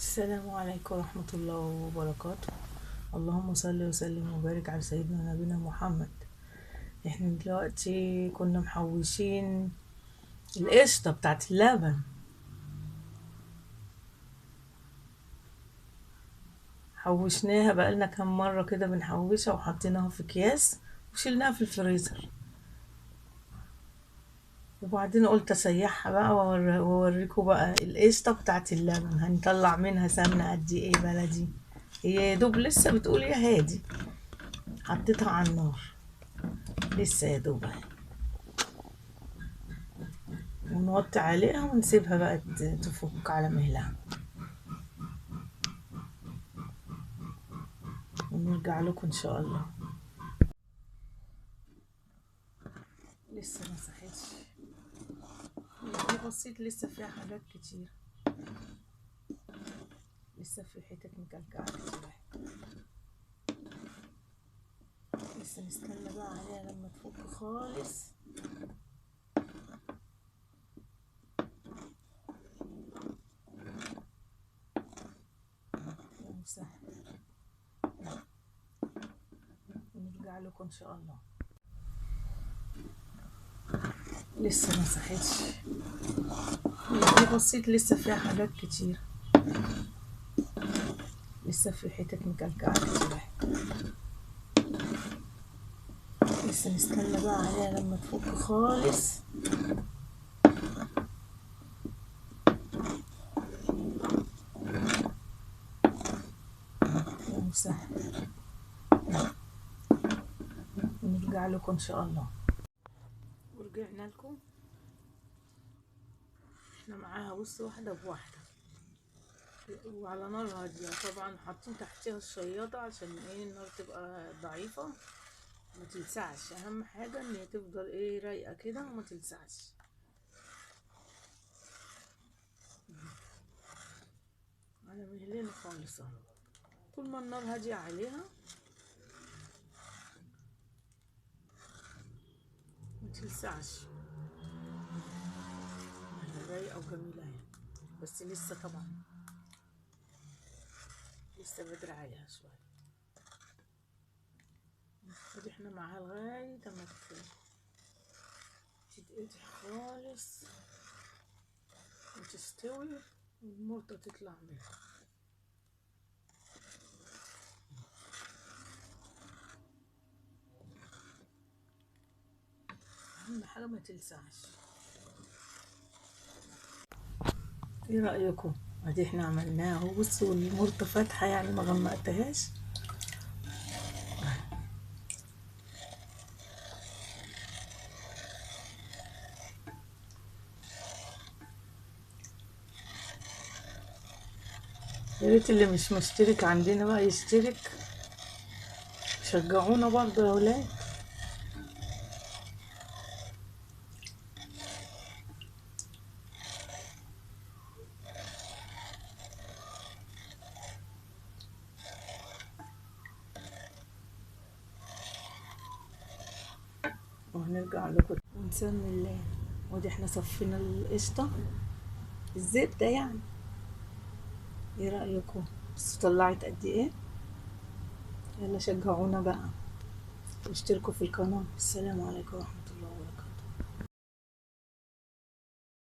السلام عليكم ورحمة الله وبركاته. اللهم صل وسلم وبارك على سيدنا نبينا محمد. احنا دلوقتي كنا محوشين القشطة بتاعت اللبن. حوشناها بقالنا كام مرة كده بنحوشها وحطيناها في اكياس وشيلناها في الفريزر، وبعدين قلت اسيحها بقى واوريكم بقى القشطة بتاعت اللبن. هنطلع منها سمنة قد ايه بلدي، هي يا دوب لسه بتقول يا هادي. حطيتها على النار لسه يا دوب اهي، ونوطي عليها ونسيبها بقى تفك على مهلها، ونرجع لكم ان شاء الله. لسه ما صحيتش، دي بسيط، لسه فيها حاجات كتير، لسه في حتت مكلكعة كتير. لسه نستنى بقى عليها لما تفك خالص. وسهل، ونرجع لكم ان شاء الله. لسه ما صحيتش، دي بسيط، لسه فيها حاجات كتير، لسه في حتت مكلكعة كتير. لسه نستنى بقى عليها لما تفك خالص. وسهل، ونرجع لكم ان شاء الله. ورجعنا لكم، احنا معاها بص واحدة بواحدة وعلى نار هادية طبعا، حاطين تحتها الشياطة عشان ايه النار تبقى ضعيفة ما تلسعش. اهم حاجة ان هي تفضل ايه رايقة كده وما تلسعش. على مهلنا خالص اهو، طول ما النار هادية عليها ما تلسعش، رايقة وجميلة اهي. بس لسه طبعا لسه بدري عليها شوية، ودي احنا معاها لغاية اما تتقطع خالص وتستوي والمرطة تطلع منها. اهم حاجة ما تلسعش. ايه رأيكم؟ ادي احنا عملناها اهو، بصوا المرطة فاتحة يعني ما غمقتهاش. يا ريت اللي مش مشترك عندنا بقى يشترك، شجعونا برضه يا ولاد. وهنرجع لكم ونسمي الله. ودي احنا صفينا القشطة، الزبدة يعني. ايه رأيكم؟ بس طلعت قد ايه. يلا شجعونا بقى واشتركوا في القناة. السلام عليكم ورحمة الله.